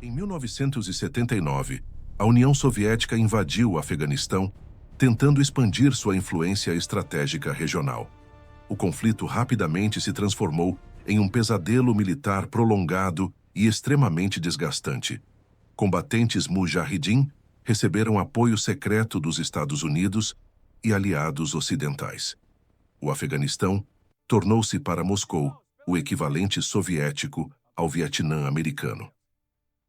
Em 1979, a União Soviética invadiu o Afeganistão, tentando expandir sua influência estratégica regional. O conflito rapidamente se transformou em um pesadelo militar prolongado e extremamente desgastante. Combatentes mujahidin receberam apoio secreto dos Estados Unidos e aliados ocidentais. O Afeganistão tornou-se para Moscou o equivalente soviético ao Vietnã americano.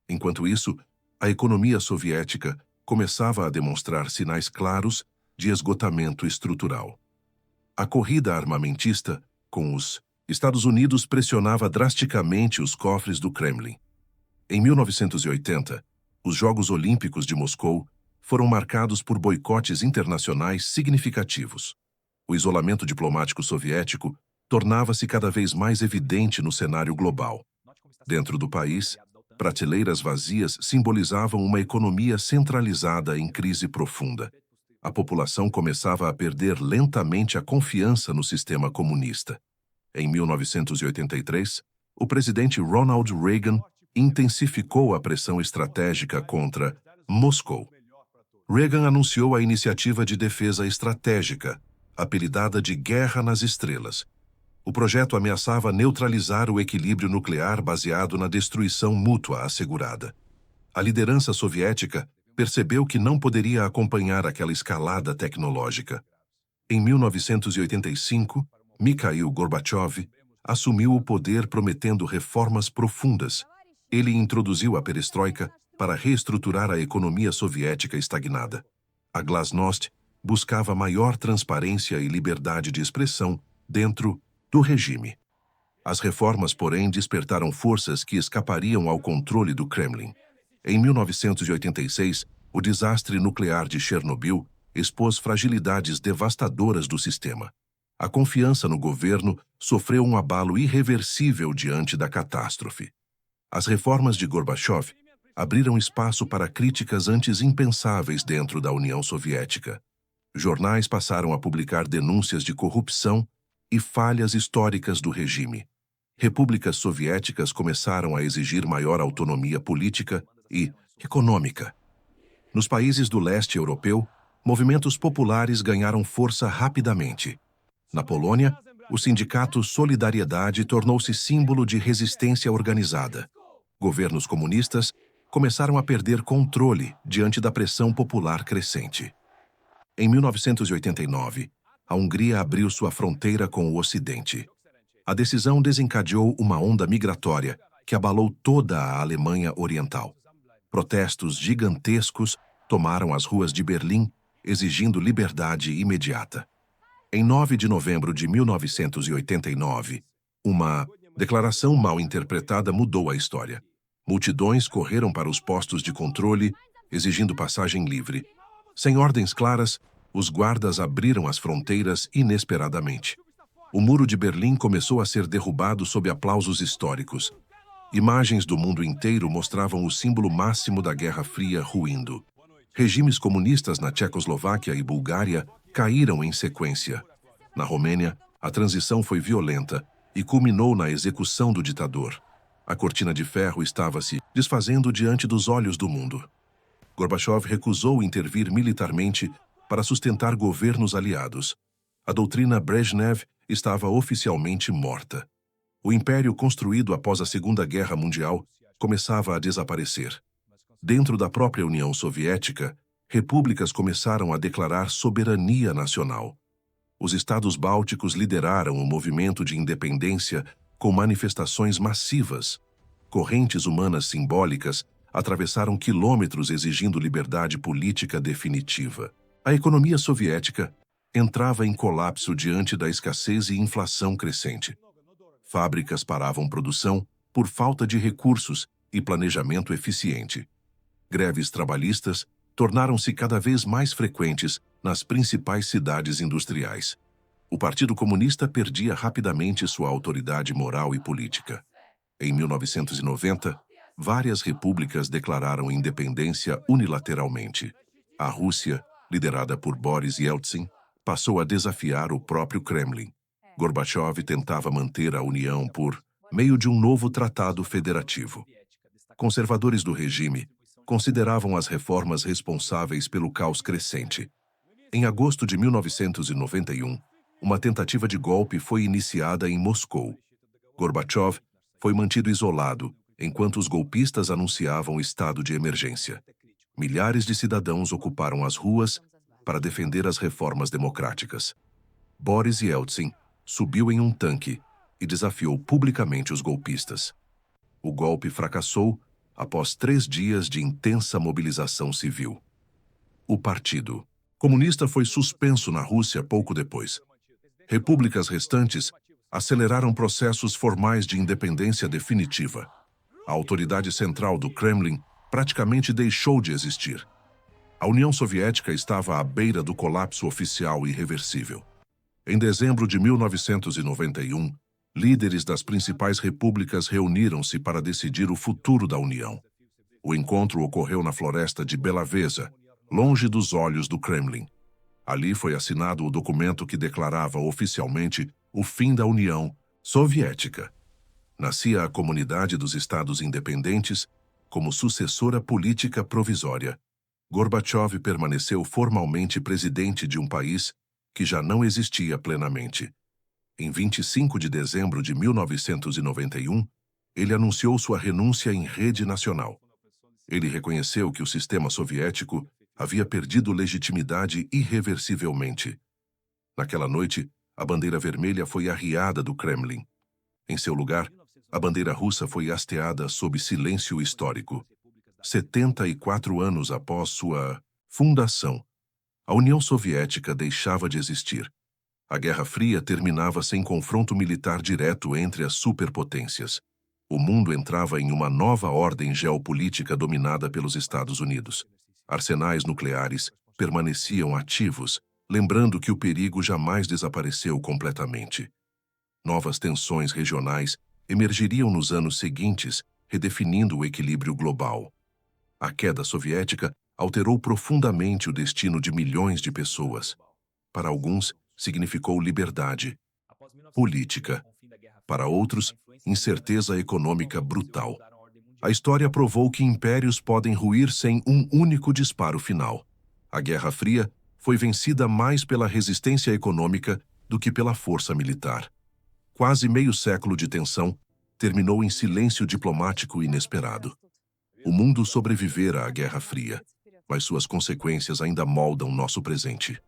Enquanto isso, a economia soviética começava a demonstrar sinais claros de esgotamento estrutural. A corrida armamentista com os Estados Unidos pressionava drasticamente os cofres do Kremlin. Em 1980, os Jogos Olímpicos de Moscou foram marcados por boicotes internacionais significativos. O isolamento diplomático soviético tornava-se cada vez mais evidente no cenário global. Dentro do país, prateleiras vazias simbolizavam uma economia centralizada em crise profunda. A população começava a perder lentamente a confiança no sistema comunista. Em 1983, o presidente Ronald Reagan intensificou a pressão estratégica contra Moscou. Reagan anunciou a Iniciativa de Defesa Estratégica, apelidada de Guerra nas Estrelas. O projeto ameaçava neutralizar o equilíbrio nuclear baseado na destruição mútua assegurada. A liderança soviética percebeu que não poderia acompanhar aquela escalada tecnológica. Em 1985, Mikhail Gorbachev assumiu o poder prometendo reformas profundas. Ele introduziu a perestroika para reestruturar a economia soviética estagnada. A Glasnost buscava maior transparência e liberdade de expressão dentro do regime. As reformas, porém, despertaram forças que escapariam ao controle do Kremlin. Em 1986, o desastre nuclear de Chernobyl expôs fragilidades devastadoras do sistema. A confiança no governo sofreu um abalo irreversível diante da catástrofe. As reformas de Gorbachev abriram espaço para críticas antes impensáveis dentro da União Soviética. Jornais passaram a publicar denúncias de corrupção e falhas históricas do regime. Repúblicas soviéticas começaram a exigir maior autonomia política e econômica. Nos países do leste europeu, movimentos populares ganharam força rapidamente. Na Polônia, o sindicato Solidariedade tornou-se símbolo de resistência organizada. Governos comunistas começaram a perder controle diante da pressão popular crescente. Em 1989, a Hungria abriu sua fronteira com o Ocidente. A decisão desencadeou uma onda migratória que abalou toda a Alemanha Oriental. Protestos gigantescos tomaram as ruas de Berlim, exigindo liberdade imediata. Em 9 de novembro de 1989, uma declaração mal interpretada mudou a história. Multidões correram para os postos de controle, exigindo passagem livre. Sem ordens claras, os guardas abriram as fronteiras inesperadamente. O Muro de Berlim começou a ser derrubado sob aplausos históricos. Imagens do mundo inteiro mostravam o símbolo máximo da Guerra Fria ruindo. Regimes comunistas na Tchecoslováquia e Bulgária caíram em sequência. Na Romênia, a transição foi violenta e culminou na execução do ditador. A cortina de ferro estava se desfazendo diante dos olhos do mundo. Gorbachev recusou intervir militarmente para sustentar governos aliados. A doutrina Brezhnev estava oficialmente morta. O império construído após a Segunda Guerra Mundial começava a desaparecer. Dentro da própria União Soviética, repúblicas começaram a declarar soberania nacional. Os estados bálticos lideraram o movimento de independência com manifestações massivas. Correntes humanas simbólicas atravessaram quilômetros exigindo liberdade política definitiva. A economia soviética entrava em colapso diante da escassez e inflação crescente. Fábricas paravam produção por falta de recursos e planejamento eficiente. Greves trabalhistas tornaram-se cada vez mais frequentes nas principais cidades industriais. O Partido Comunista perdia rapidamente sua autoridade moral e política. Em 1990, várias repúblicas declararam independência unilateralmente. A Rússia, liderada por Boris Yeltsin, passou a desafiar o próprio Kremlin. Gorbachev tentava manter a União por meio de um novo tratado federativo. Conservadores do regime consideravam as reformas responsáveis pelo caos crescente. Em agosto de 1991, uma tentativa de golpe foi iniciada em Moscou. Gorbachev foi mantido isolado enquanto os golpistas anunciavam estado de emergência. Milhares de cidadãos ocuparam as ruas para defender as reformas democráticas. Boris Yeltsin subiu em um tanque e desafiou publicamente os golpistas. O golpe fracassou após 3 dias de intensa mobilização civil. O Partido Comunista foi suspenso na Rússia pouco depois. Repúblicas restantes aceleraram processos formais de independência definitiva. A autoridade central do Kremlin praticamente deixou de existir. A União Soviética estava à beira do colapso oficial irreversível. Em dezembro de 1991, líderes das principais repúblicas reuniram-se para decidir o futuro da União. O encontro ocorreu na floresta de Belaveza, longe dos olhos do Kremlin. Ali foi assinado o documento que declarava oficialmente o fim da União Soviética. Nascia a Comunidade dos Estados Independentes como sucessora política provisória. Gorbachev permaneceu formalmente presidente de um país que já não existia plenamente. Em 25 de dezembro de 1991, ele anunciou sua renúncia em rede nacional. Ele reconheceu que o sistema soviético havia perdido legitimidade irreversivelmente. Naquela noite, a bandeira vermelha foi arriada do Kremlin. Em seu lugar, a bandeira russa foi hasteada sob silêncio histórico. 74 anos após sua fundação, a União Soviética deixava de existir. A Guerra Fria terminava sem confronto militar direto entre as superpotências. O mundo entrava em uma nova ordem geopolítica dominada pelos Estados Unidos. Arsenais nucleares permaneciam ativos, lembrando que o perigo jamais desapareceu completamente. Novas tensões regionais emergiriam nos anos seguintes, redefinindo o equilíbrio global. A queda soviética alterou profundamente o destino de milhões de pessoas. Para alguns, significou liberdade política. Para outros, incerteza econômica brutal. A história provou que impérios podem ruir sem um único disparo final. A Guerra Fria foi vencida mais pela resistência econômica do que pela força militar. Quase meio século de tensão terminou em silêncio diplomático inesperado. O mundo sobrevivera à Guerra Fria, mas suas consequências ainda moldam nosso presente.